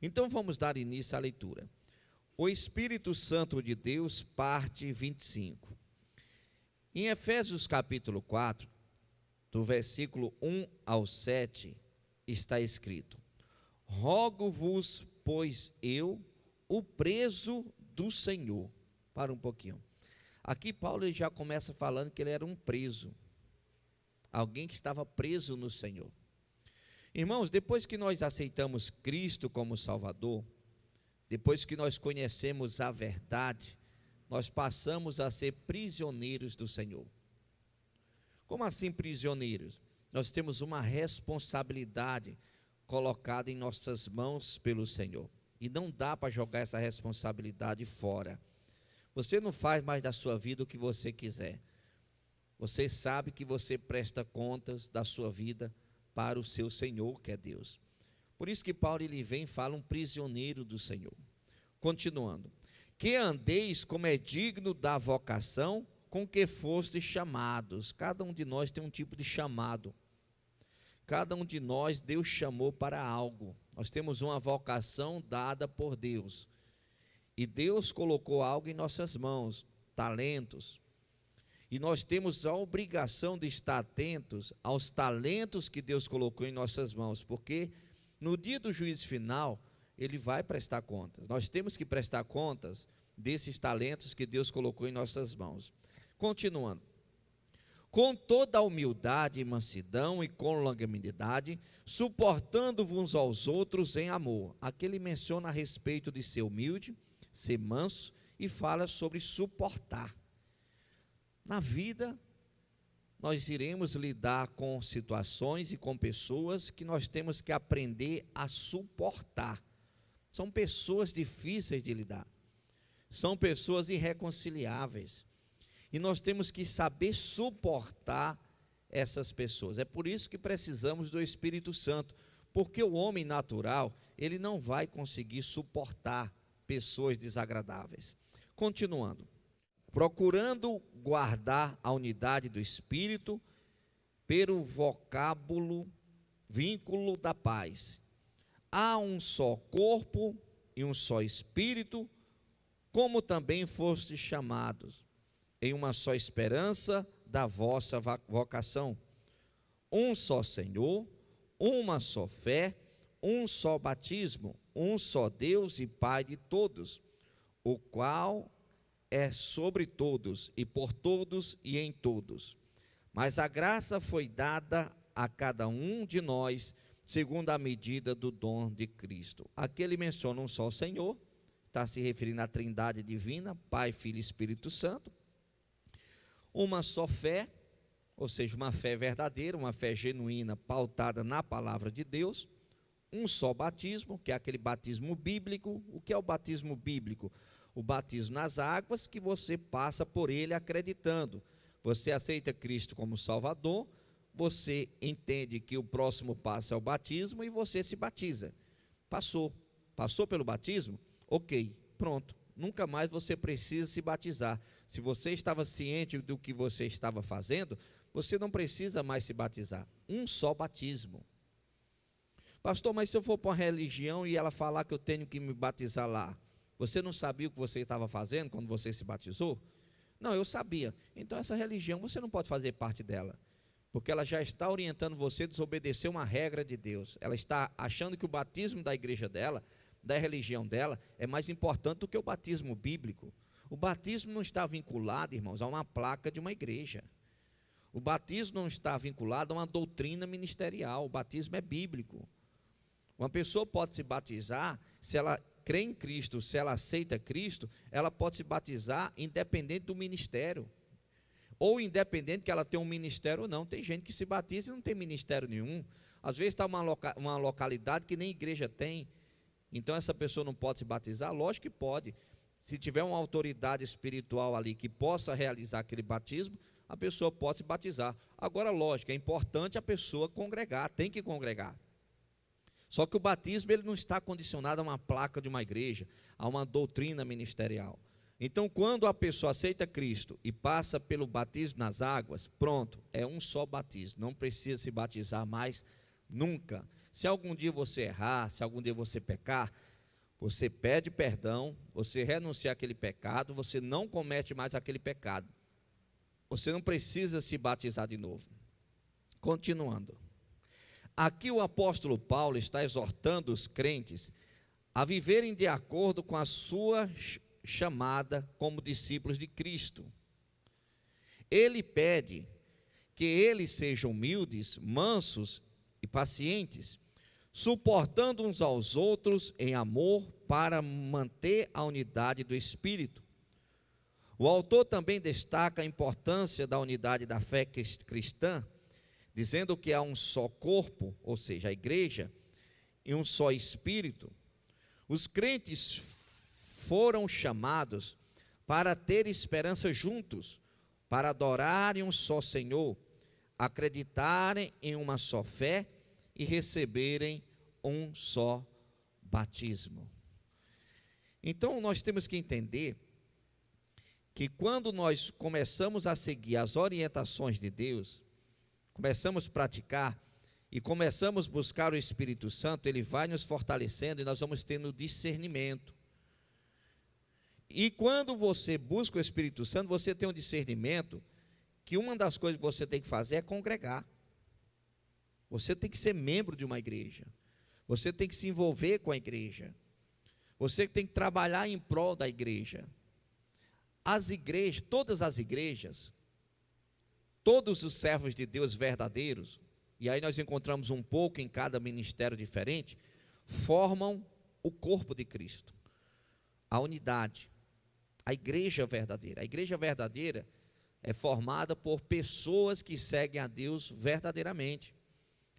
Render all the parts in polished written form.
Então vamos dar início à leitura. O Espírito Santo de Deus, parte 25. Em Efésios capítulo 4, do versículo 1 ao 7, está escrito: rogo-vos, pois eu, o preso do Senhor. Para um pouquinho. Aqui Paulo ele já começa falando que ele era um preso, alguém que estava preso no Senhor. Irmãos, depois que nós aceitamos Cristo como Salvador, depois que nós conhecemos a verdade, nós passamos a ser prisioneiros do Senhor. Como assim prisioneiros? Nós temos uma responsabilidade colocada em nossas mãos pelo Senhor, e não dá para jogar essa responsabilidade fora. Você não faz mais da sua vida o que você quiser. Você sabe que você presta contas da sua vida para o seu Senhor, que é Deus. Por isso que Paulo ele vem e fala um prisioneiro do Senhor. Continuando. Que andeis como é digno da vocação com que fostes chamados. Cada um de nós tem um tipo de chamado. Cada um de nós Deus chamou para algo. Nós temos uma vocação dada por Deus. E Deus colocou algo em nossas mãos, talentos. E nós temos a obrigação de estar atentos aos talentos que Deus colocou em nossas mãos, porque no dia do juízo final, Ele vai prestar contas. Nós temos que prestar contas desses talentos que Deus colocou em nossas mãos. Continuando. Com toda a humildade e mansidão e com longanimidade, suportando-vos uns aos outros em amor. Aqui ele menciona a respeito de ser humilde, ser manso, e fala sobre suportar. Na vida, nós iremos lidar com situações e com pessoas que nós temos que aprender a suportar. São pessoas difíceis de lidar, são pessoas irreconciliáveis, e nós temos que saber suportar essas pessoas. É por isso que precisamos do Espírito Santo, porque o homem natural, ele não vai conseguir suportar pessoas desagradáveis. Continuando, procurando guardar a unidade do Espírito pelo vínculo da paz. Há um só corpo e um só Espírito, como também fostes chamados, em uma só esperança da vossa vocação. Um só Senhor, uma só fé, um só batismo, um só Deus e Pai de todos, o qual é sobre todos e por todos e em todos. Mas a graça foi dada a cada um de nós, segundo a medida do dom de Cristo. Aqui ele menciona um só Senhor, está se referindo à Trindade divina, Pai, Filho e Espírito Santo. Uma só fé, ou seja, uma fé verdadeira, uma fé genuína, pautada na palavra de Deus. Um só batismo, que é aquele batismo bíblico. O que é o batismo bíblico? O batismo nas águas, que você passa por ele acreditando. Você aceita Cristo como Salvador, você entende que o próximo passo é o batismo e você se batiza. Passou pelo batismo? Ok, pronto. Nunca mais você precisa se batizar. Se você estava ciente do que você estava fazendo, você não precisa mais se batizar. Um só batismo. Pastor, mas se eu for para uma religião e ela falar que eu tenho que me batizar lá, você não sabia o que você estava fazendo quando você se batizou? Não, eu sabia. Então essa religião você não pode fazer parte dela, porque ela já está orientando você a desobedecer uma regra de Deus. Ela está achando que o batismo da igreja dela, da religião dela, é mais importante do que o batismo bíblico. O batismo não está vinculado, irmãos, a uma placa de uma igreja. O batismo não está vinculado a uma doutrina ministerial. O batismo é bíblico. Uma pessoa pode se batizar, se ela crê em Cristo, se ela aceita Cristo, ela pode se batizar independente do ministério, ou independente que ela tenha um ministério ou não. Tem gente que se batiza e não tem ministério nenhum. Às vezes está uma localidade que nem igreja tem, então essa pessoa não pode se batizar? Lógico que pode. Se tiver uma autoridade espiritual ali que possa realizar aquele batismo, a pessoa pode se batizar. Agora, lógico, é importante a pessoa congregar, tem que congregar. Só que o batismo ele não está condicionado a uma placa de uma igreja, a uma doutrina ministerial. Então, quando a pessoa aceita Cristo e passa pelo batismo nas águas, pronto, é um só batismo, não precisa se batizar mais nunca. Se algum dia você errar, se algum dia você pecar, você pede perdão, você renuncia àquele pecado, você não comete mais aquele pecado. Você não precisa se batizar de novo. Continuando. Aqui o apóstolo Paulo está exortando os crentes a viverem de acordo com a sua chamada como discípulos de Cristo. Ele pede que eles sejam humildes, mansos e pacientes, suportando uns aos outros em amor para manter a unidade do Espírito. O autor também destaca a importância da unidade da fé cristã, dizendo que há um só corpo, ou seja, a igreja, e um só Espírito. Os crentes foram chamados para ter esperança juntos, para adorarem um só Senhor, acreditarem em uma só fé e receberem um só batismo. Então nós temos que entender que quando nós começamos a seguir as orientações de Deus, começamos a praticar e começamos a buscar o Espírito Santo, ele vai nos fortalecendo e nós vamos tendo discernimento. E quando você busca o Espírito Santo, você tem um discernimento que uma das coisas que você tem que fazer é congregar. Você tem que ser membro de uma igreja. Você tem que se envolver com a igreja. Você tem que trabalhar em prol da igreja. As igrejas, todas as igrejas, todos os servos de Deus verdadeiros, e aí nós encontramos um pouco em cada ministério diferente, formam o corpo de Cristo, a unidade, a igreja verdadeira. A igreja verdadeira é formada por pessoas que seguem a Deus verdadeiramente.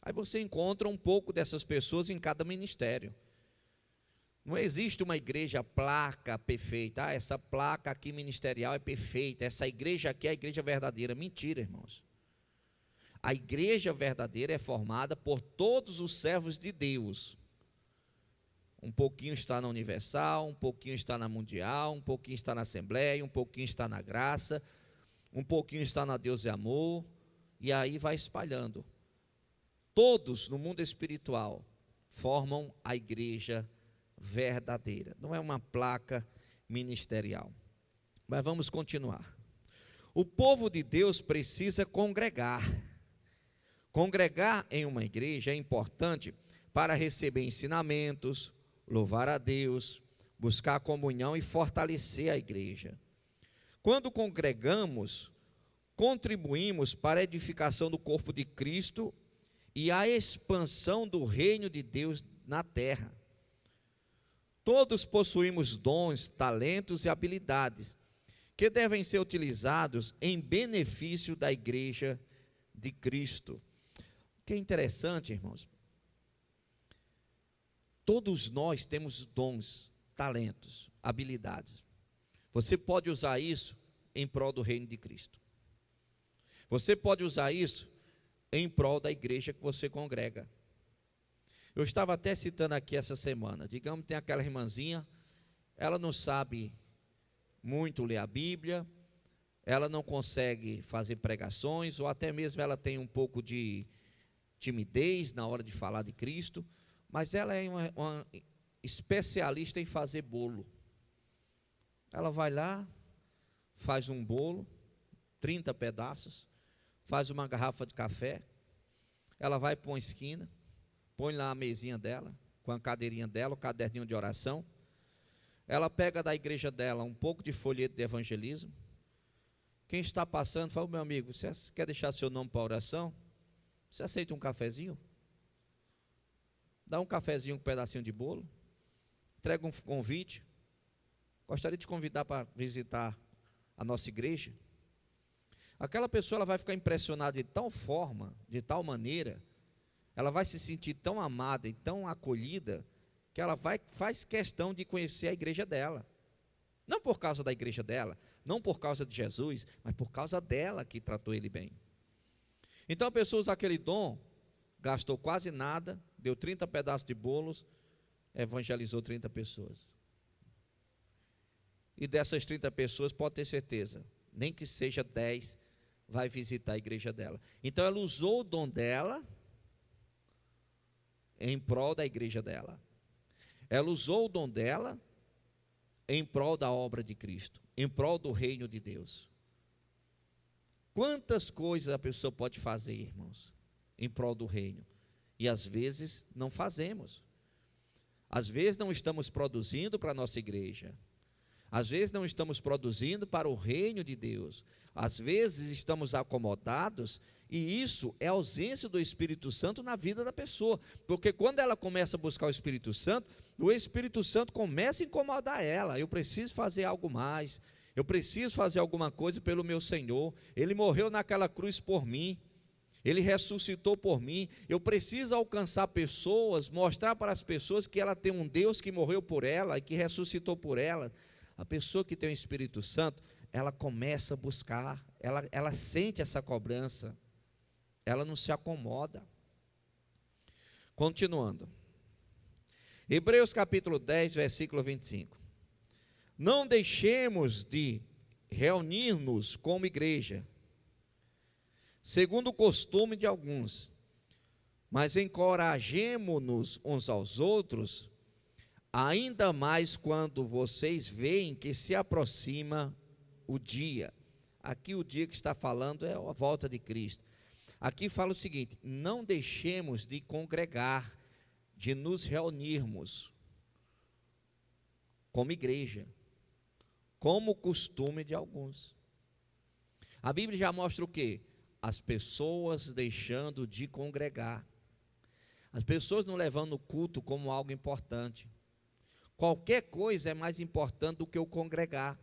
Aí você encontra um pouco dessas pessoas em cada ministério. Não existe uma igreja placa perfeita. Ah, essa placa aqui ministerial é perfeita, essa igreja aqui é a igreja verdadeira. Mentira, irmãos. A igreja verdadeira é formada por todos os servos de Deus. Um pouquinho está na Universal, um pouquinho está na Mundial, um pouquinho está na Assembleia, um pouquinho está na Graça, um pouquinho está na Deus e Amor, e aí vai espalhando. Todos no mundo espiritual formam a igreja verdadeira. Não é uma placa ministerial. Mas vamos continuar. O povo de Deus precisa congregar. Congregar em uma igreja é importante para receber ensinamentos, louvar a Deus, buscar a comunhão e fortalecer a igreja. Quando congregamos, contribuímos para a edificação do corpo de Cristo e a expansão do reino de Deus na terra. Todos possuímos dons, talentos e habilidades que devem ser utilizados em benefício da igreja de Cristo. O que é interessante, irmãos, todos nós temos dons, talentos, habilidades. Você pode usar isso em prol do reino de Cristo. Você pode usar isso em prol da igreja que você congrega. Eu estava até citando aqui essa semana, digamos, tem aquela irmãzinha, ela não sabe muito ler a Bíblia, ela não consegue fazer pregações, ou até mesmo ela tem um pouco de timidez na hora de falar de Cristo, mas ela é uma especialista em fazer bolo. Ela vai lá, faz um bolo, 30 pedaços, faz uma garrafa de café, ela vai para uma esquina, põe lá a mesinha dela, com a cadeirinha dela, o caderninho de oração, ela pega da igreja dela um pouco de folheto de evangelismo, quem está passando, fala, meu amigo, você quer deixar seu nome para oração? Você aceita um cafezinho? Dá um cafezinho com um pedacinho de bolo, entrega um convite, gostaria de te convidar para visitar a nossa igreja. Aquela pessoa ela vai ficar impressionada de tal forma, de tal maneira, ela vai se sentir tão amada e tão acolhida, que ela faz questão de conhecer a igreja dela. Não por causa da igreja dela, não por causa de Jesus, mas por causa dela que tratou ele bem. Então a pessoa usa aquele dom, gastou quase nada, deu 30 pedaços de bolos, evangelizou 30 pessoas. E dessas 30 pessoas, pode ter certeza, nem que seja 10, vai visitar a igreja dela. Então ela usou o dom dela em prol da igreja dela. Ela usou o dom dela em prol da obra de Cristo, em prol do reino de Deus. Quantas coisas a pessoa pode fazer, irmãos, em prol do reino? E às vezes não fazemos. Às vezes não estamos produzindo para a nossa igreja. Às vezes não estamos produzindo para o reino de Deus. Às vezes estamos acomodados, e isso é a ausência do Espírito Santo na vida da pessoa. Porque quando ela começa a buscar o Espírito Santo começa a incomodar ela. Eu preciso fazer algo mais. Eu preciso fazer alguma coisa pelo meu Senhor. Ele morreu naquela cruz por mim. Ele ressuscitou por mim. Eu preciso alcançar pessoas, mostrar para as pessoas que ela tem um Deus que morreu por ela e que ressuscitou por ela. A pessoa que tem o Espírito Santo, ela começa a buscar, ela sente essa cobrança, ela não se acomoda. Continuando. Hebreus capítulo 10, versículo 25. Não deixemos de reunir-nos como igreja, segundo o costume de alguns, mas encorajemo-nos uns aos outros, ainda mais quando vocês veem que se aproxima o dia. Aqui o dia que está falando é a volta de Cristo. Aqui fala o seguinte: não deixemos de congregar, de nos reunirmos como igreja, como costume de alguns. A Bíblia já mostra o quê? As pessoas deixando de congregar, as pessoas não levando o culto como algo importante. Qualquer coisa é mais importante do que o congregar.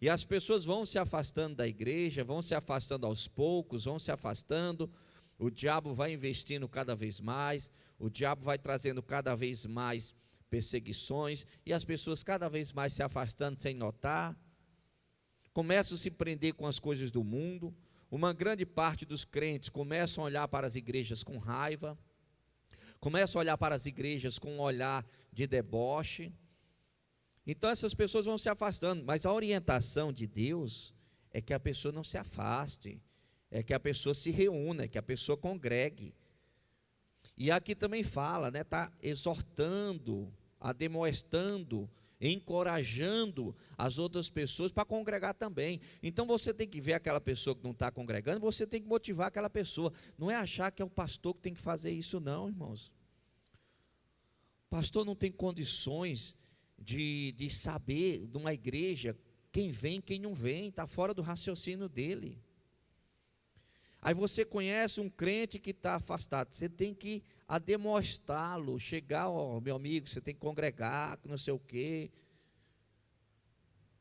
E as pessoas vão se afastando da igreja, vão se afastando aos poucos, vão se afastando. O diabo vai investindo cada vez mais, o diabo vai trazendo cada vez mais perseguições, e as pessoas cada vez mais se afastando sem notar. Começam a se prender com as coisas do mundo. Uma grande parte dos crentes começam a olhar para as igrejas com raiva, começam a olhar para as igrejas com um olhar de deboche. Então essas pessoas vão se afastando, mas a orientação de Deus é que a pessoa não se afaste, é que a pessoa se reúna, é que a pessoa congregue. E aqui também fala, né, está exortando, ademoestando, encorajando as outras pessoas para congregar também. Então você tem que ver aquela pessoa que não está congregando, você tem que motivar aquela pessoa. Não é achar que é o pastor que tem que fazer isso não, irmãos. O pastor não tem condições de saber de uma igreja quem vem, quem não vem, está fora do raciocínio dele. Aí você conhece um crente que está afastado, você tem que ademostrá-lo, chegar, ó, meu amigo, você tem que congregar, não sei o quê.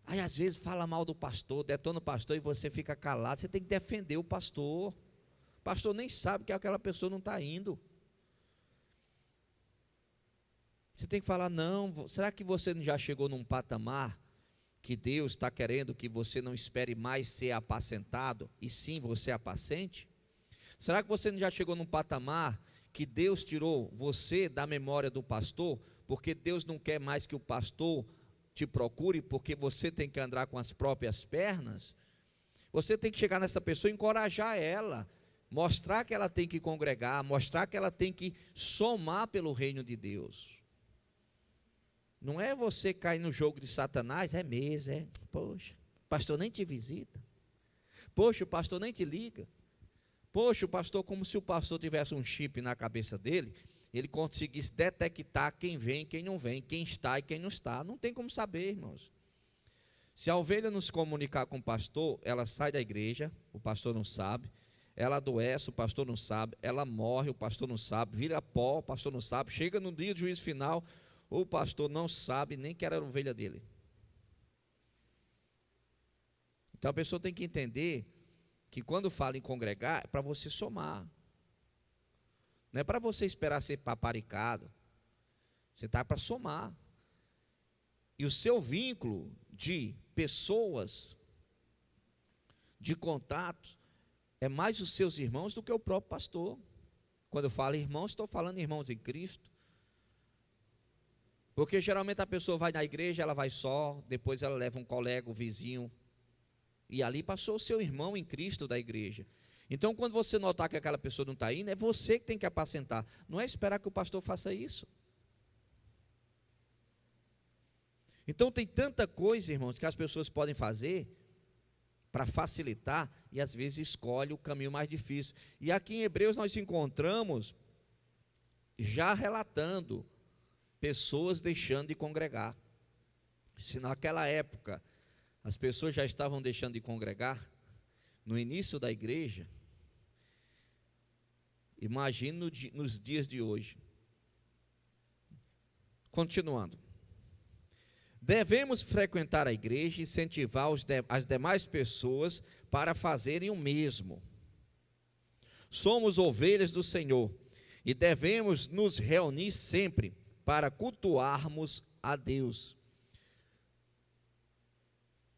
Aí às vezes fala mal do pastor, detona o pastor e você fica calado, você tem que defender o pastor. O pastor nem sabe que aquela pessoa não está indo. Você tem que falar, não, será que você já chegou num patamar que Deus está querendo que você não espere mais ser apacentado, e sim você apacente? Será que você já chegou num patamar que Deus tirou você da memória do pastor, porque Deus não quer mais que o pastor te procure, porque você tem que andar com as próprias pernas? Você tem que chegar nessa pessoa e encorajar ela, mostrar que ela tem que congregar, mostrar que ela tem que somar pelo reino de Deus. Não é você cair no jogo de Satanás, é mesmo, é. Poxa, o pastor nem te visita. Poxa, o pastor nem te liga. Poxa, o pastor, como se o pastor tivesse um chip na cabeça dele, ele conseguisse detectar quem vem e quem não vem, quem está e quem não está. Não tem como saber, irmãos. Se a ovelha não se comunicar com o pastor, ela sai da igreja, o pastor não sabe. Ela adoece, o pastor não sabe. Ela morre, o pastor não sabe. Vira pó, o pastor não sabe. Chega no dia do juízo final, o pastor não sabe nem que era a ovelha dele. Então a pessoa tem que entender que quando fala em congregar, é para você somar. Não é para você esperar ser paparicado. Você está para somar. E o seu vínculo de pessoas, de contatos, é mais os seus irmãos do que o próprio pastor. Quando eu falo irmãos, estou falando irmãos em Cristo. Porque geralmente a pessoa vai na igreja, ela vai só, depois ela leva um colega, um vizinho, e ali passou o seu irmão em Cristo da igreja. Então, quando você notar que aquela pessoa não está indo, é você que tem que apacentar. Não é esperar que o pastor faça isso. Então, tem tanta coisa, irmãos, que as pessoas podem fazer para facilitar e às vezes escolhe o caminho mais difícil. E aqui em Hebreus nós encontramos já relatando pessoas deixando de congregar. Se naquela época as pessoas já estavam deixando de congregar, no início da igreja, imagine nos dias de hoje. Continuando. Devemos frequentar a igreja e incentivar as demais pessoas para fazerem o mesmo. Somos ovelhas do Senhor e devemos nos reunir sempre para cultuarmos a Deus.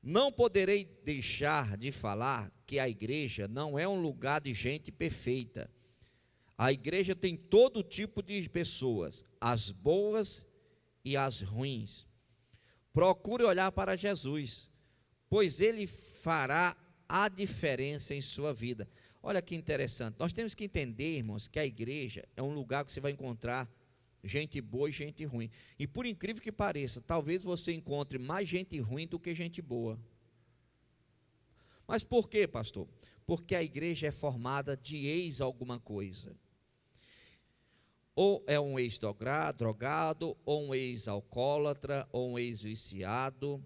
Não poderei deixar de falar que a igreja não é um lugar de gente perfeita. A igreja tem todo tipo de pessoas, as boas e as ruins. Procure olhar para Jesus, pois Ele fará a diferença em sua vida. Olha que interessante, nós temos que entender, irmãos, que a igreja é um lugar que você vai encontrar gente boa e gente ruim. E por incrível que pareça, talvez você encontre mais gente ruim do que gente boa. Mas por quê, pastor? Porque a igreja é formada de ex alguma coisa. Ou é um ex-drogado, ou um ex-alcoólatra, ou um ex-viciado,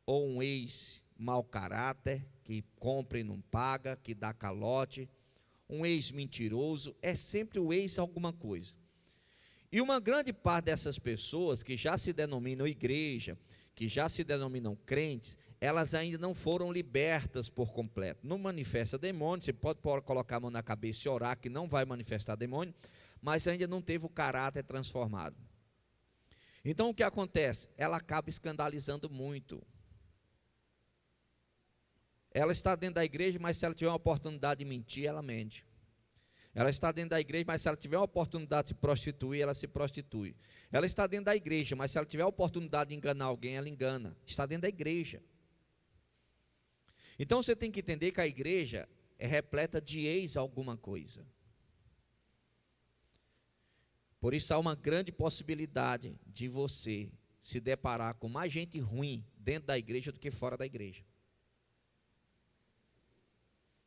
ou um ex-mau caráter, que compra e não paga, que dá calote, um ex-mentiroso, é sempre o ex alguma coisa. E uma grande parte dessas pessoas que já se denominam igreja, que já se denominam crentes, elas ainda não foram libertas por completo. Não manifesta demônio, você pode colocar a mão na cabeça e orar que não vai manifestar demônio, mas ainda não teve o caráter transformado. Então o que acontece? Ela acaba escandalizando muito. Ela está dentro da igreja, mas se ela tiver uma oportunidade de mentir, ela mente. Ela está dentro da igreja, mas se ela tiver uma oportunidade de se prostituir, ela se prostitui. Ela está dentro da igreja, mas se ela tiver a oportunidade de enganar alguém, ela engana. Está dentro da igreja. Então você tem que entender que a igreja é repleta de ex alguma coisa. Por isso há uma grande possibilidade de você se deparar com mais gente ruim dentro da igreja do que fora da igreja.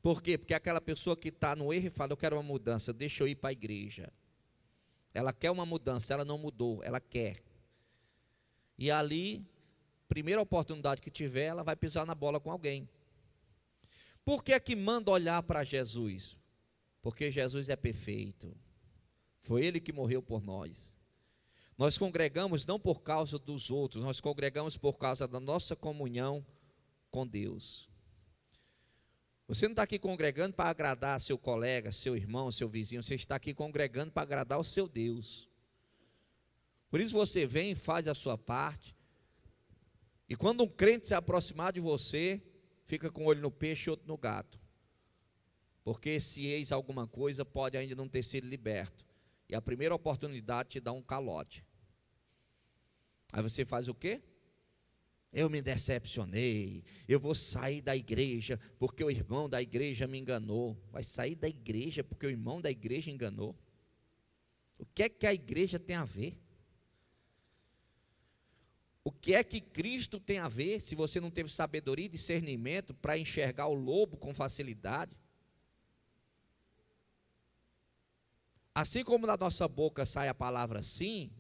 Por quê? Porque aquela pessoa que está no erro e fala, eu quero uma mudança, deixa eu ir para a igreja. Ela quer uma mudança, ela não mudou, ela quer. E ali, primeira oportunidade que tiver, ela vai pisar na bola com alguém. Por que é que manda olhar para Jesus? Porque Jesus é perfeito. Foi Ele que morreu por nós. Nós congregamos não por causa dos outros, nós congregamos por causa da nossa comunhão com Deus. Você não está aqui congregando para agradar seu colega, seu irmão, seu vizinho, você está aqui congregando para agradar o seu Deus. Por isso você vem, faz a sua parte, e quando um crente se aproximar de você, fica com um olho no peixe e outro no gato. Porque esse ex alguma coisa pode ainda não ter sido liberto. E a primeira oportunidade te dá um calote. Aí você faz o quê? Eu me decepcionei, eu vou sair da igreja porque o irmão da igreja me enganou. Vai sair da igreja porque o irmão da igreja enganou? O que é que a igreja tem a ver? O que é que Cristo tem a ver se você não teve sabedoria e discernimento para enxergar o lobo com facilidade? Assim como da nossa boca sai a palavra sim,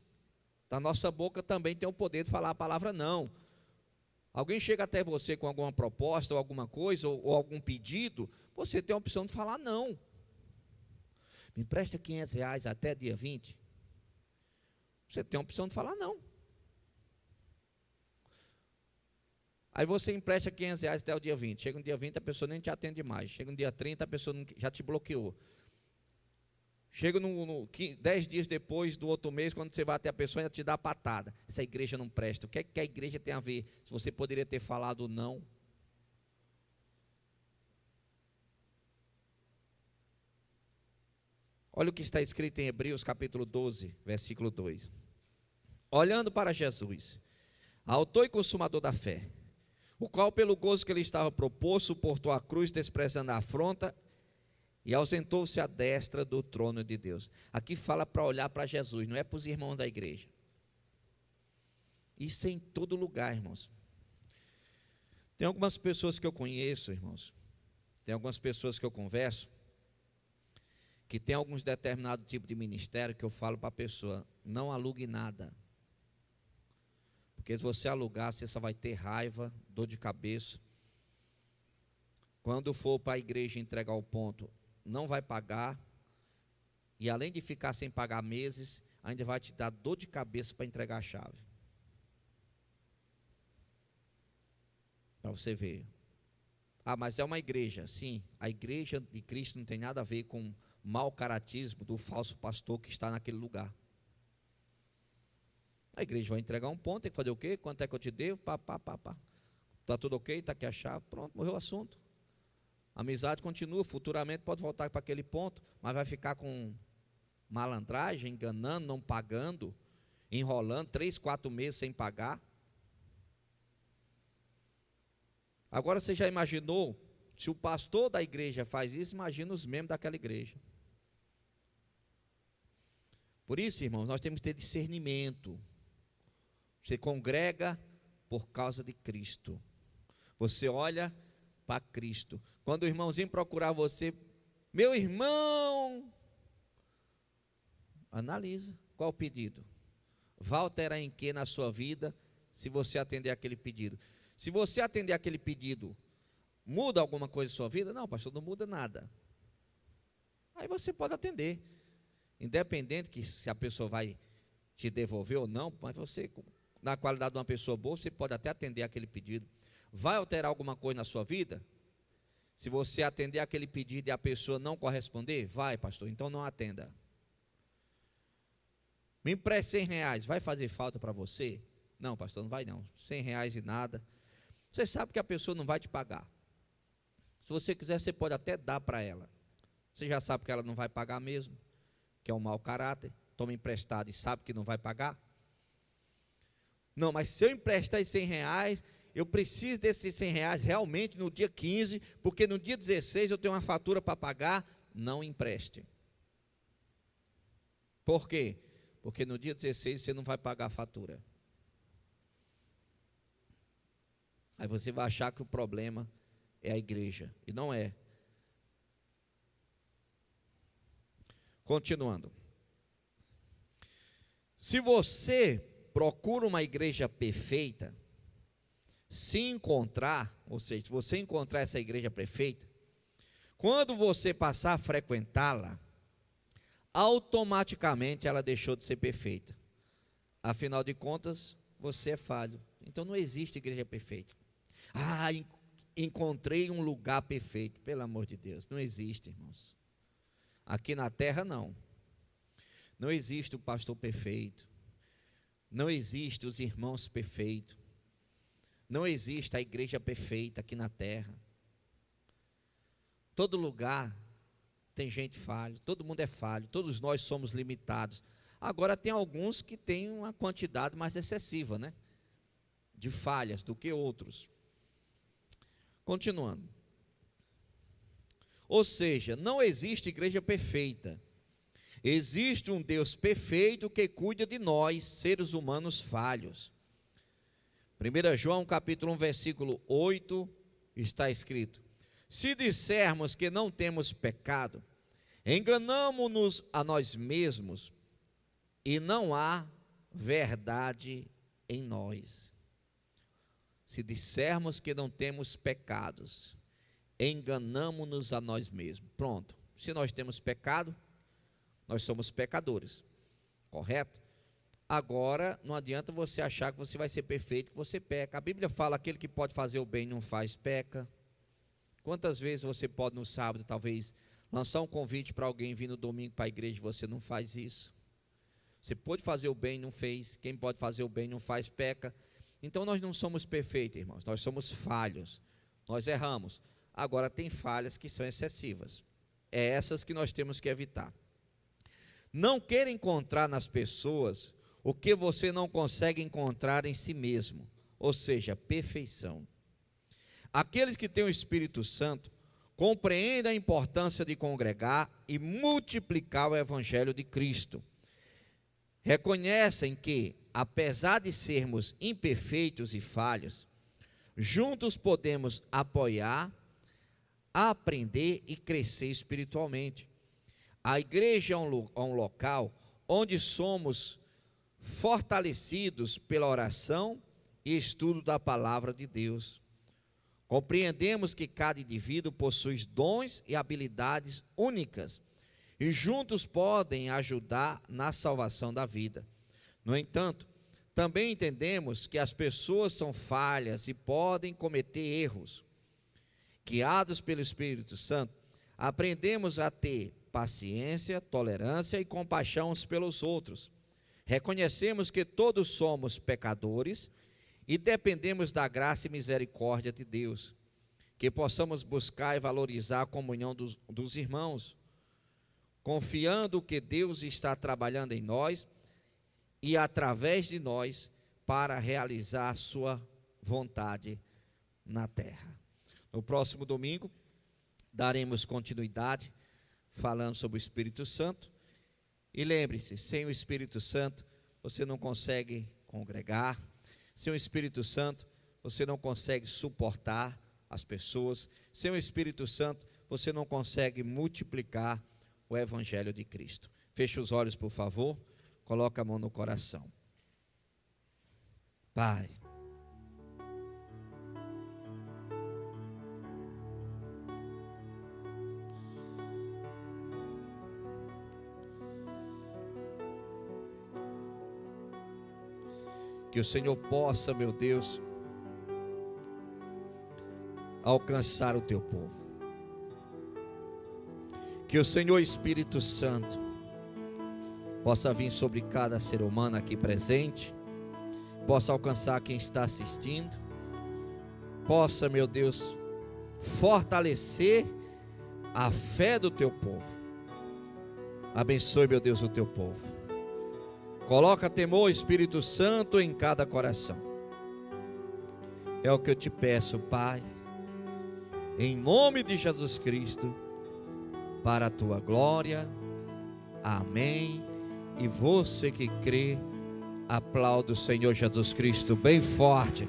da nossa boca também tem o poder de falar a palavra não. Alguém chega até você com alguma proposta ou alguma coisa, ou algum pedido, você tem a opção de falar não. Me empresta R$500 até dia 20. Você tem a opção de falar não. Aí você empresta R$500 até o dia 20. Chega no dia 20, a pessoa nem te atende mais. Chega no dia 30, a pessoa já te bloqueou. Chega 10 dias depois do outro mês, quando você vai até a pessoa, ela te dá a patada. Essa igreja não presta. O que é que a igreja tem a ver? Se você poderia ter falado não. Olha o que está escrito em Hebreus capítulo 12, versículo 2. Olhando para Jesus, autor e consumador da fé, o qual pelo gozo que lhe estava proposto, suportou a cruz, desprezando a afronta, e ausentou-se à destra do trono de Deus. Aqui fala para olhar para Jesus, não é para os irmãos da igreja. Isso é em todo lugar, irmãos. Tem algumas pessoas que eu conheço, irmãos, tem algumas pessoas que eu converso, que tem alguns determinados tipos de ministério que eu falo para a pessoa, não alugue nada. Porque se você alugar, você só vai ter raiva, dor de cabeça. Quando for para a igreja entregar o ponto, não vai pagar. E além de ficar sem pagar meses, ainda vai te dar dor de cabeça para entregar a chave. Para você ver. Ah, mas é uma igreja. Sim, a igreja de Cristo não tem nada a ver com o mau caratismo do falso pastor que está naquele lugar. A igreja vai entregar um ponto, tem que fazer o quê? Quanto é que eu te devo? Pá. Está tudo ok? Está aqui a chave? Pronto, morreu o assunto. A amizade continua, futuramente pode voltar para aquele ponto, mas vai ficar com malandragem, enganando, não pagando, enrolando 3, 4 meses sem pagar. Agora você já imaginou, se o pastor da igreja faz isso, imagina os membros daquela igreja. Por isso, irmãos, nós temos que ter discernimento. Você congrega por causa de Cristo. Você olha para Cristo. Quando o irmãozinho procurar você, meu irmão, analisa qual o pedido. Vai alterar em que na sua vida se você atender aquele pedido? Se você atender aquele pedido, muda alguma coisa em sua vida? Não, pastor, não muda nada. Aí você pode atender. Independente que se a pessoa vai te devolver ou não, mas você, na qualidade de uma pessoa boa, você pode até atender aquele pedido. Vai alterar alguma coisa na sua vida? Se você atender aquele pedido e a pessoa não corresponder, vai, pastor, então não atenda. Me empreste R$100, vai fazer falta para você? Não, pastor, não vai não, R$100 e nada. Você sabe que a pessoa não vai te pagar. Se você quiser, você pode até dar para ela. Você já sabe que ela não vai pagar mesmo, que é um mau caráter, toma emprestado e sabe que não vai pagar. Não, mas se eu emprestar esses R$100, eu preciso desses R$100 realmente no dia 15, porque no dia 16 eu tenho uma fatura para pagar, não empreste. Por quê? Porque no dia 16 você não vai pagar a fatura. Aí você vai achar que o problema é a igreja, e não é. Continuando. Se você procura uma igreja perfeita, se encontrar, ou seja, se você encontrar essa igreja perfeita, quando você passar a frequentá-la, automaticamente ela deixou de ser perfeita. Afinal de contas, você é falho. Então não existe igreja perfeita. Ah, encontrei um lugar perfeito. Pelo amor de Deus, não existe, irmãos. Aqui na terra não. Não existe o pastor perfeito. Não existe os irmãos perfeitos. Não existe a igreja perfeita aqui na terra. Todo lugar tem gente falha, todo mundo é falho, todos nós somos limitados. Agora tem alguns que têm uma quantidade mais excessiva, né, de falhas do que outros. Continuando. Ou seja, não existe igreja perfeita. Existe um Deus perfeito que cuida de nós, seres humanos falhos. 1 João capítulo 1, versículo 8, está escrito: se dissermos que não temos pecado, enganamo-nos a nós mesmos, e não há verdade em nós. Se dissermos que não temos pecados, enganamo-nos a nós mesmos. Pronto, se nós temos pecado, nós somos pecadores, correto? Agora, não adianta você achar que você vai ser perfeito, que você peca. A Bíblia fala, aquele que pode fazer o bem não faz, peca. Quantas vezes você pode no sábado, talvez, lançar um convite para alguém vir no domingo para a igreja e você não faz isso? Você pode fazer o bem, não fez. Quem pode fazer o bem, não faz, peca. Então nós não somos perfeitos, irmãos, nós somos falhos, nós erramos. Agora tem falhas que são excessivas, é essas que nós temos que evitar. Não queira encontrar nas pessoas o que você não consegue encontrar em si mesmo, ou seja, perfeição. Aqueles que têm o Espírito Santo compreendem a importância de congregar e multiplicar o Evangelho de Cristo. Reconhecem que, apesar de sermos imperfeitos e falhos, juntos podemos apoiar, aprender e crescer espiritualmente. A igreja é um local onde somos fortalecidos pela oração e estudo da palavra de Deus. Compreendemos que cada indivíduo possui dons e habilidades únicas e juntos podem ajudar na salvação da vida. No entanto, também entendemos que as pessoas são falhas e podem cometer erros. Guiados pelo Espírito Santo, aprendemos a ter paciência, tolerância e compaixão uns pelos outros. Reconhecemos que todos somos pecadores e dependemos da graça e misericórdia de Deus. Que possamos buscar e valorizar a comunhão dos irmãos, confiando que Deus está trabalhando em nós e através de nós para realizar a sua vontade na terra. No próximo domingo, daremos continuidade falando sobre o Espírito Santo. E lembre-se, sem o Espírito Santo, você não consegue congregar. Sem o Espírito Santo, você não consegue suportar as pessoas. Sem o Espírito Santo, você não consegue multiplicar o Evangelho de Cristo. Feche os olhos, por favor. Coloque a mão no coração. Pai, que o Senhor possa, meu Deus, alcançar o teu povo. Que o Senhor Espírito Santo possa vir sobre cada ser humano aqui presente, possa alcançar quem está assistindo, possa, meu Deus, fortalecer a fé do teu povo. Abençoe, meu Deus, o teu povo. Coloca temor, Espírito Santo, em cada coração. É o que eu te peço, Pai, em nome de Jesus Cristo, para a tua glória. Amém. E você que crê, aplaude o Senhor Jesus Cristo bem forte.